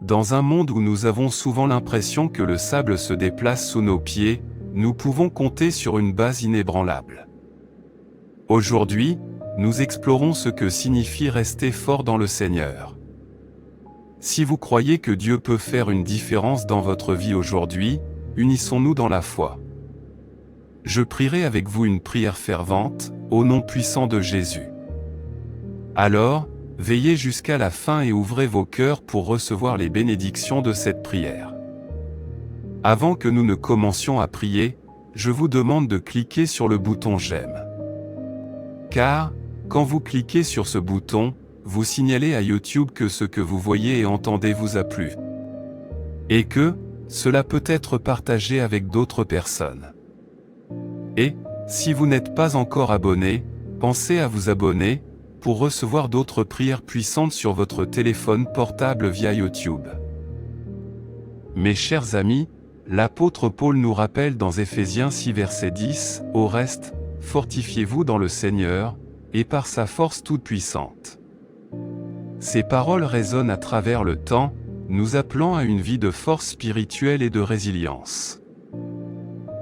Dans un monde où nous avons souvent l'impression que le sable se déplace sous nos pieds, nous pouvons compter sur une base inébranlable. Aujourd'hui, nous explorons ce que signifie rester fort dans le Seigneur. Si vous croyez que Dieu peut faire une différence dans votre vie aujourd'hui, unissons-nous dans la foi. Je prierai avec vous une prière fervente, au nom puissant de Jésus. Alors, veillez jusqu'à la fin et ouvrez vos cœurs pour recevoir les bénédictions de cette prière. Avant que nous ne commencions à prier, je vous demande de cliquer sur le bouton j'aime. Car, quand vous cliquez sur ce bouton, vous signalez à YouTube que ce que vous voyez et entendez vous a plu. Et que, cela peut être partagé avec d'autres personnes. Et, si vous n'êtes pas encore abonné, pensez à vous abonner, pour recevoir d'autres prières puissantes sur votre téléphone portable via YouTube. Mes chers amis, l'apôtre Paul nous rappelle dans Éphésiens 6 verset 10, « Au reste, fortifiez-vous dans le Seigneur, et par sa force toute puissante. » Ces paroles résonnent à travers le temps, nous appelant à une vie de force spirituelle et de résilience.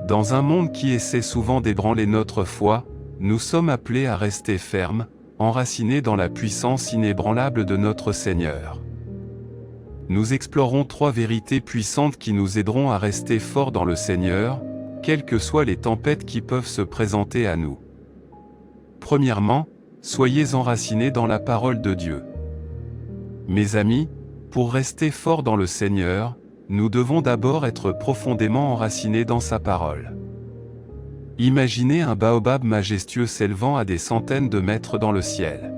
Dans un monde qui essaie souvent d'ébranler notre foi, nous sommes appelés à rester fermes, enracinés dans la puissance inébranlable de notre Seigneur. Nous explorons 3 vérités puissantes qui nous aideront à rester forts dans le Seigneur, quelles que soient les tempêtes qui peuvent se présenter à nous. Premièrement, soyez enracinés dans la parole de Dieu. Mes amis, pour rester forts dans le Seigneur, nous devons d'abord être profondément enracinés dans sa parole. Imaginez un baobab majestueux s'élevant à des centaines de mètres dans le ciel.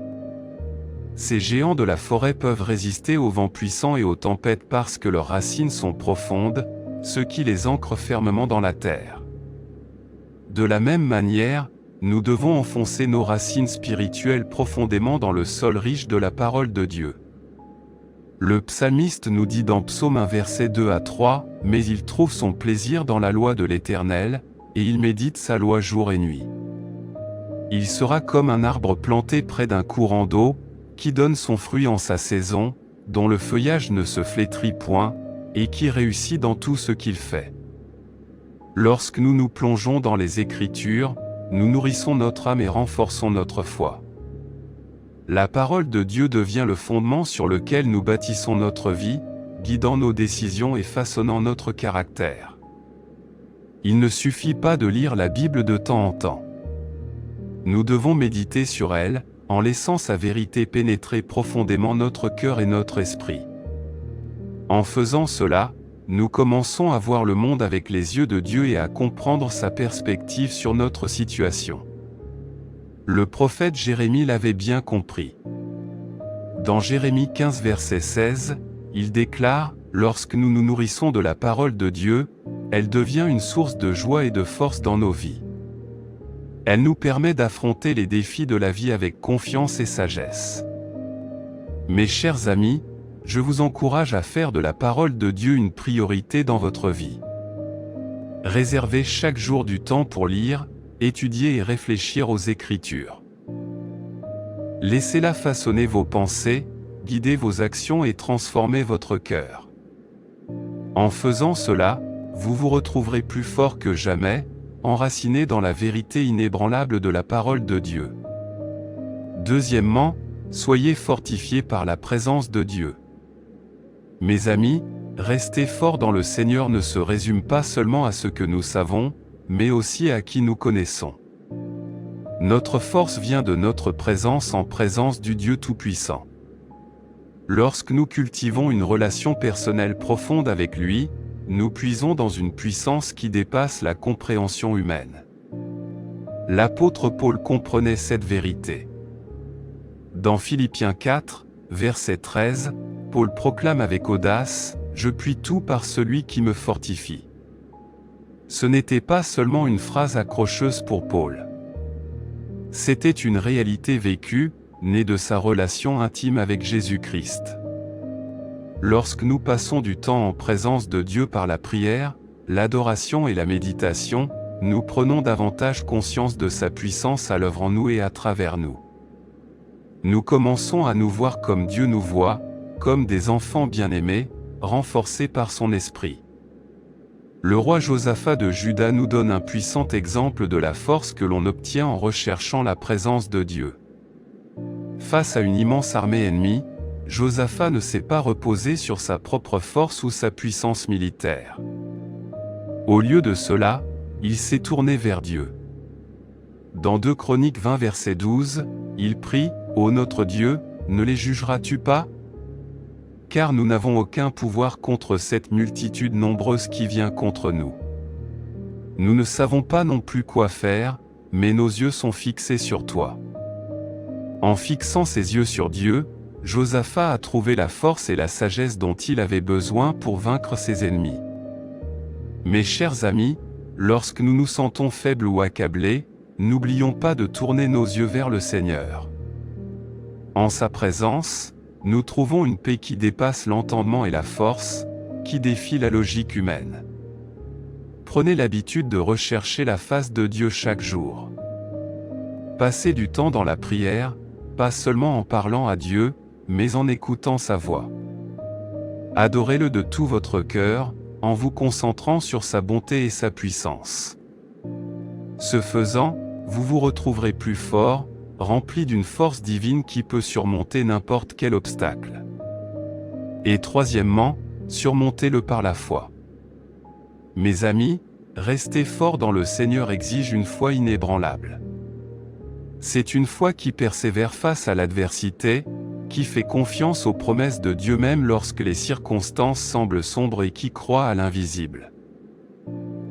Ces géants de la forêt peuvent résister aux vents puissants et aux tempêtes parce que leurs racines sont profondes, ce qui les ancre fermement dans la terre. De la même manière, nous devons enfoncer nos racines spirituelles profondément dans le sol riche de la parole de Dieu. Le psalmiste nous dit dans Psaume 1 verset 2 à 3, « Mais il trouve son plaisir dans la loi de l'Éternel, et il médite sa loi jour et nuit. Il sera comme un arbre planté près d'un courant d'eau, qui donne son fruit en sa saison, dont le feuillage ne se flétrit point, et qui réussit dans tout ce qu'il fait. » Lorsque nous nous plongeons dans les Écritures, nous nourrissons notre âme et renforçons notre foi. La parole de Dieu devient le fondement sur lequel nous bâtissons notre vie, guidant nos décisions et façonnant notre caractère. Il ne suffit pas de lire la Bible de temps en temps. Nous devons méditer sur elle, en laissant sa vérité pénétrer profondément notre cœur et notre esprit. En faisant cela, nous commençons à voir le monde avec les yeux de Dieu et à comprendre sa perspective sur notre situation. Le prophète Jérémie l'avait bien compris. Dans Jérémie 15 verset 16, il déclare, « Lorsque nous nous nourrissons de la parole de Dieu, elle devient une source de joie et de force dans nos vies. Elle nous permet d'affronter les défis de la vie avec confiance et sagesse. » Mes chers amis, je vous encourage à faire de la parole de Dieu une priorité dans votre vie. Réservez chaque jour du temps pour lire, étudier et réfléchir aux Écritures. Laissez-la façonner vos pensées, guider vos actions et transformer votre cœur. En faisant cela, vous vous retrouverez plus fort que jamais, enraciné dans la vérité inébranlable de la parole de Dieu. Deuxièmement, soyez fortifiés par la présence de Dieu. Mes amis, rester fort dans le Seigneur ne se résume pas seulement à ce que nous savons, mais aussi à qui nous connaissons. Notre force vient de notre présence en présence du Dieu Tout-Puissant. Lorsque nous cultivons une relation personnelle profonde avec lui, nous puisons dans une puissance qui dépasse la compréhension humaine. L'apôtre Paul comprenait cette vérité. Dans Philippiens 4, verset 13, Paul proclame avec audace, « Je puis tout par celui qui me fortifie. » Ce n'était pas seulement une phrase accrocheuse pour Paul. C'était une réalité vécue, née de sa relation intime avec Jésus-Christ. Lorsque nous passons du temps en présence de Dieu par la prière, l'adoration et la méditation, nous prenons davantage conscience de sa puissance à l'œuvre en nous et à travers nous. Nous commençons à nous voir comme Dieu nous voit, comme des enfants bien-aimés, renforcés par son esprit. Le roi Josaphat de Juda nous donne un puissant exemple de la force que l'on obtient en recherchant la présence de Dieu. Face à une immense armée ennemie, Josaphat ne s'est pas reposé sur sa propre force ou sa puissance militaire. Au lieu de cela, il s'est tourné vers Dieu. Dans 2 Chroniques 20 verset 12, il prie « Ô notre Dieu, ne les jugeras-tu pas ? Car nous n'avons aucun pouvoir contre cette multitude nombreuse qui vient contre nous. Nous ne savons pas non plus quoi faire, mais nos yeux sont fixés sur toi. » En fixant ses yeux sur Dieu, Josaphat a trouvé la force et la sagesse dont il avait besoin pour vaincre ses ennemis. Mes chers amis, lorsque nous nous sentons faibles ou accablés, n'oublions pas de tourner nos yeux vers le Seigneur. En sa présence, nous trouvons une paix qui dépasse l'entendement et la force, qui défie la logique humaine. Prenez l'habitude de rechercher la face de Dieu chaque jour. Passez du temps dans la prière, pas seulement en parlant à Dieu, mais en écoutant sa voix. Adorez-le de tout votre cœur, en vous concentrant sur sa bonté et sa puissance. Ce faisant, vous vous retrouverez plus fort, rempli d'une force divine qui peut surmonter n'importe quel obstacle. Et troisièmement, surmontez-le par la foi. Mes amis, rester fort dans le Seigneur exige une foi inébranlable. C'est une foi qui persévère face à l'adversité, qui fait confiance aux promesses de Dieu même lorsque les circonstances semblent sombres et qui croit à l'invisible.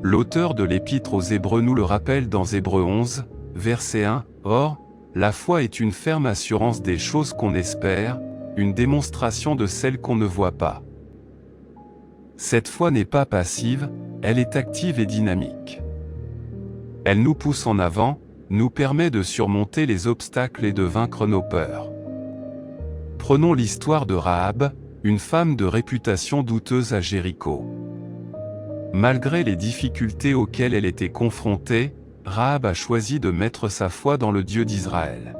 L'auteur de l'Épître aux Hébreux nous le rappelle dans Hébreux 11, verset 1, « Or, la foi est une ferme assurance des choses qu'on espère, une démonstration de celles qu'on ne voit pas. » Cette foi n'est pas passive, elle est active et dynamique. Elle nous pousse en avant, nous permet de surmonter les obstacles et de vaincre nos peurs. Prenons l'histoire de Rahab, une femme de réputation douteuse à Jéricho. Malgré les difficultés auxquelles elle était confrontée, Rahab a choisi de mettre sa foi dans le Dieu d'Israël.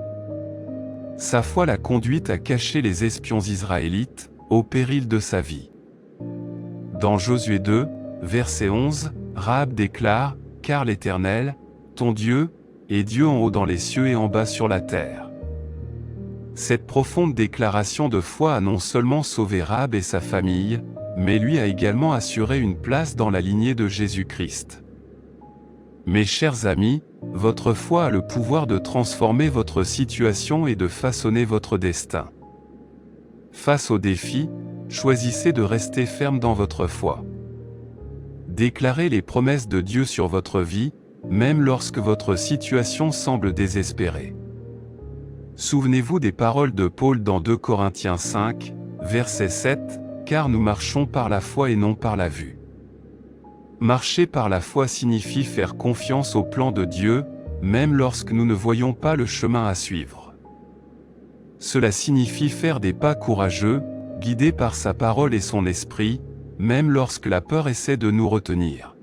Sa foi l'a conduite à cacher les espions israélites, au péril de sa vie. Dans Josué 2, verset 11, Rahab déclare « Car l'Éternel, ton Dieu, est Dieu en haut dans les cieux et en bas sur la terre. » Cette profonde déclaration de foi a non seulement sauvé Rahab et sa famille, mais lui a également assuré une place dans la lignée de Jésus-Christ. Mes chers amis, votre foi a le pouvoir de transformer votre situation et de façonner votre destin. Face aux défis, choisissez de rester ferme dans votre foi. Déclarez les promesses de Dieu sur votre vie, même lorsque votre situation semble désespérée. Souvenez-vous des paroles de Paul dans 2 Corinthiens 5, verset 7, « Car nous marchons par la foi et non par la vue. » Marcher par la foi signifie faire confiance au plan de Dieu, même lorsque nous ne voyons pas le chemin à suivre. Cela signifie faire des pas courageux, guidés par sa parole et son esprit, même lorsque la peur essaie de nous retenir.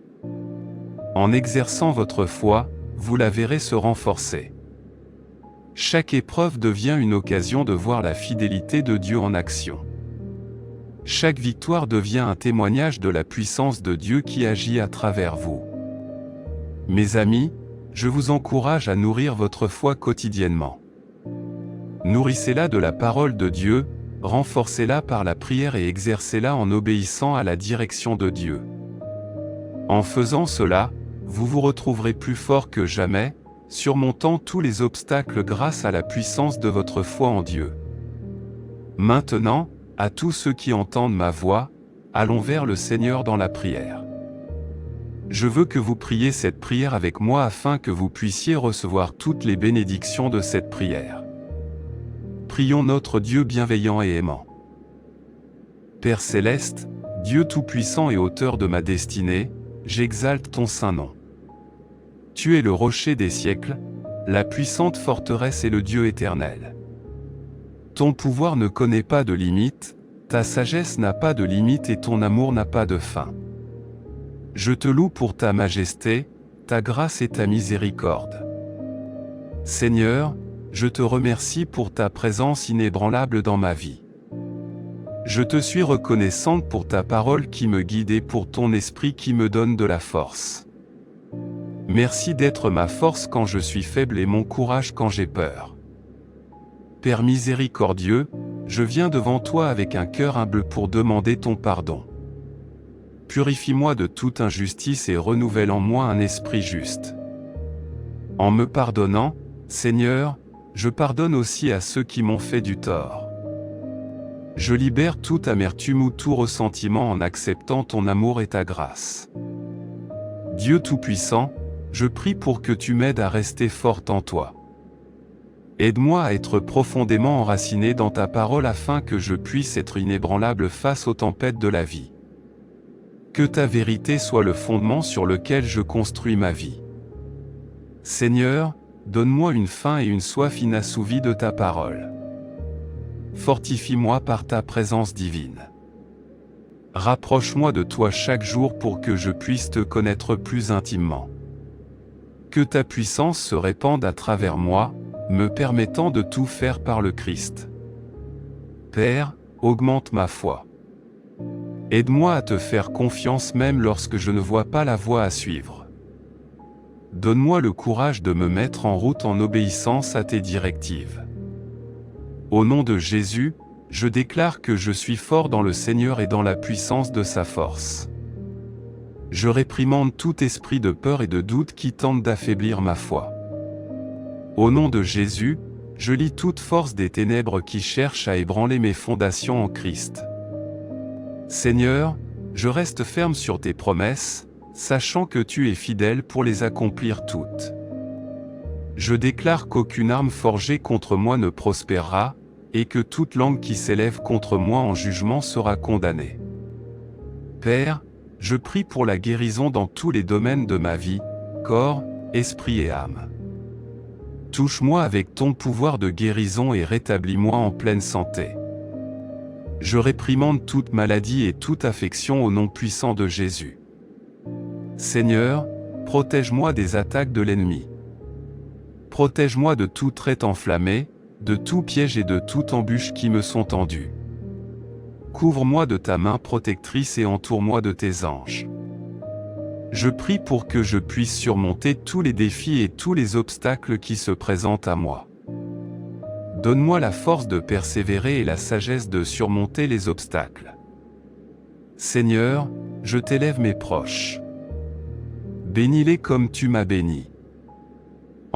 En exerçant votre foi, vous la verrez se renforcer. Chaque épreuve devient une occasion de voir la fidélité de Dieu en action. Chaque victoire devient un témoignage de la puissance de Dieu qui agit à travers vous. Mes amis, je vous encourage à nourrir votre foi quotidiennement. Nourrissez-la de la parole de Dieu, renforcez-la par la prière et exercez-la en obéissant à la direction de Dieu. En faisant cela, vous vous retrouverez plus fort que jamais, surmontant tous les obstacles grâce à la puissance de votre foi en Dieu. Maintenant, à tous ceux qui entendent ma voix, allons vers le Seigneur dans la prière. Je veux que vous priez cette prière avec moi afin que vous puissiez recevoir toutes les bénédictions de cette prière. Prions notre Dieu bienveillant et aimant. Père céleste, Dieu tout-puissant et auteur de ma destinée, j'exalte ton saint nom. Tu es le rocher des siècles, la puissante forteresse et le Dieu éternel. Ton pouvoir ne connaît pas de limite, ta sagesse n'a pas de limite et ton amour n'a pas de fin. Je te loue pour ta majesté, ta grâce et ta miséricorde. Seigneur, je te remercie pour ta présence inébranlable dans ma vie. Je te suis reconnaissante pour ta parole qui me guide et pour ton esprit qui me donne de la force. Merci d'être ma force quand je suis faible et mon courage quand j'ai peur. Père miséricordieux, je viens devant toi avec un cœur humble pour demander ton pardon. Purifie-moi de toute injustice et renouvelle en moi un esprit juste. En me pardonnant, Seigneur, je pardonne aussi à ceux qui m'ont fait du tort. Je libère toute amertume ou tout ressentiment en acceptant ton amour et ta grâce. Dieu Tout-Puissant, je prie pour que tu m'aides à rester forte en toi. Aide-moi à être profondément enraciné dans ta parole afin que je puisse être inébranlable face aux tempêtes de la vie. Que ta vérité soit le fondement sur lequel je construis ma vie. Seigneur, donne-moi une faim et une soif inassouvies de ta parole. Fortifie-moi par ta présence divine. Rapproche-moi de toi chaque jour pour que je puisse te connaître plus intimement. Que ta puissance se répande à travers moi, me permettant de tout faire par le Christ. Père, augmente ma foi. Aide-moi à te faire confiance même lorsque je ne vois pas la voie à suivre. Donne-moi le courage de me mettre en route en obéissance à tes directives. Au nom de Jésus, je déclare que je suis fort dans le Seigneur et dans la puissance de sa force. Je réprimande tout esprit de peur et de doute qui tente d'affaiblir ma foi. Au nom de Jésus, je lie toute force des ténèbres qui cherchent à ébranler mes fondations en Christ. Seigneur, je reste ferme sur tes promesses, sachant que tu es fidèle pour les accomplir toutes. Je déclare qu'aucune arme forgée contre moi ne prospérera, et que toute langue qui s'élève contre moi en jugement sera condamnée. Père, je prie pour la guérison dans tous les domaines de ma vie, corps, esprit et âme. Touche-moi avec ton pouvoir de guérison et rétablis-moi en pleine santé. Je réprimande toute maladie et toute affection au nom puissant de Jésus. Seigneur, protège-moi des attaques de l'ennemi. Protège-moi de tout trait enflammé, de tout piège et de toute embûche qui me sont tendus. Couvre-moi de ta main protectrice et entoure-moi de tes anges. Je prie pour que je puisse surmonter tous les défis et tous les obstacles qui se présentent à moi. Donne-moi la force de persévérer et la sagesse de surmonter les obstacles. Seigneur, je t'élève mes proches. Bénis-les comme tu m'as béni.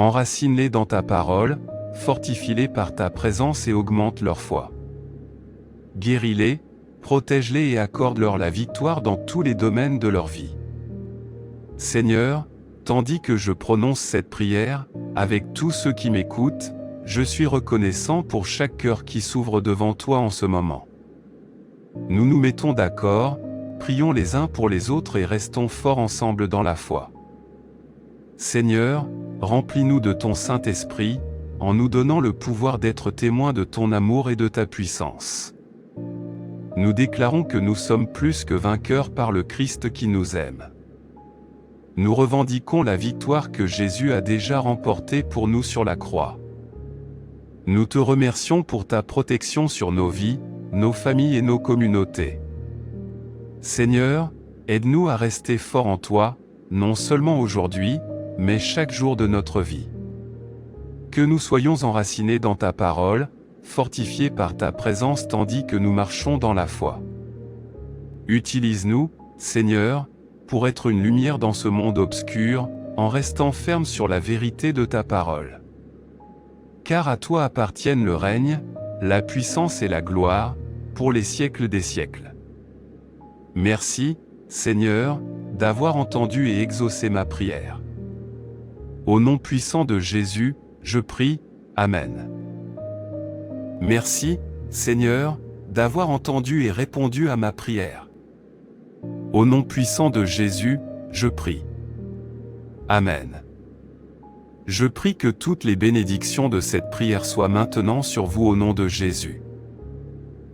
Enracine-les dans ta parole, fortifie-les par ta présence et augmente leur foi. Guéris-les, protège-les et accorde-leur la victoire dans tous les domaines de leur vie. Seigneur, tandis que je prononce cette prière, avec tous ceux qui m'écoutent, je suis reconnaissant pour chaque cœur qui s'ouvre devant toi en ce moment. Nous nous mettons d'accord, prions les uns pour les autres et restons forts ensemble dans la foi. Seigneur, remplis-nous de ton Saint-Esprit, en nous donnant le pouvoir d'être témoins de ton amour et de ta puissance. Nous déclarons que nous sommes plus que vainqueurs par le Christ qui nous aime. Nous revendiquons la victoire que Jésus a déjà remportée pour nous sur la croix. Nous te remercions pour ta protection sur nos vies, nos familles et nos communautés. Seigneur, aide-nous à rester forts en toi, non seulement aujourd'hui, mais chaque jour de notre vie. Que nous soyons enracinés dans ta parole, fortifiés par ta présence tandis que nous marchons dans la foi. Utilise-nous, Seigneur, pour être une lumière dans ce monde obscur, en restant ferme sur la vérité de ta parole. Car à toi appartiennent le règne, la puissance et la gloire, pour les siècles des siècles. Merci, Seigneur, d'avoir entendu et exaucé ma prière. Au nom puissant de Jésus, je prie, Amen. Merci, Seigneur, d'avoir entendu et répondu à ma prière. Au nom puissant de Jésus, je prie. Amen. Je prie que toutes les bénédictions de cette prière soient maintenant sur vous au nom de Jésus.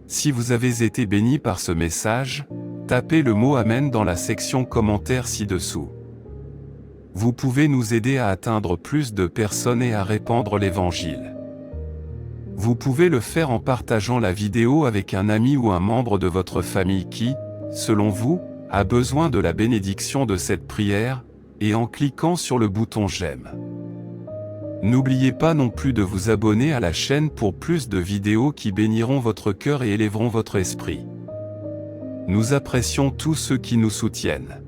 Si vous avez été bénis par ce message, tapez le mot Amen dans la section commentaires ci-dessous. Vous pouvez nous aider à atteindre plus de personnes et à répandre l'Évangile. Vous pouvez le faire en partageant la vidéo avec un ami ou un membre de votre famille qui, selon vous, a besoin de la bénédiction de cette prière, et en cliquant sur le bouton j'aime. N'oubliez pas non plus de vous abonner à la chaîne pour plus de vidéos qui béniront votre cœur et élèveront votre esprit. Nous apprécions tous ceux qui nous soutiennent.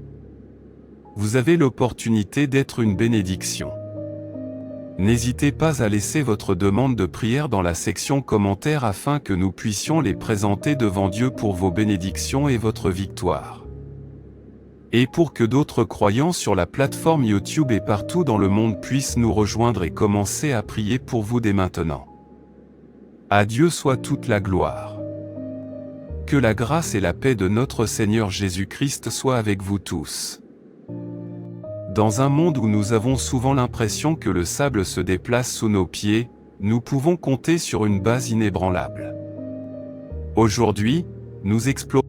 Vous avez l'opportunité d'être une bénédiction. N'hésitez pas à laisser votre demande de prière dans la section commentaires afin que nous puissions les présenter devant Dieu pour vos bénédictions et votre victoire. Et pour que d'autres croyants sur la plateforme YouTube et partout dans le monde puissent nous rejoindre et commencer à prier pour vous dès maintenant. À Dieu soit toute la gloire. Que la grâce et la paix de notre Seigneur Jésus-Christ soient avec vous tous. Dans un monde où nous avons souvent l'impression que le sable se déplace sous nos pieds, nous pouvons compter sur une base inébranlable. Aujourd'hui, nous explorons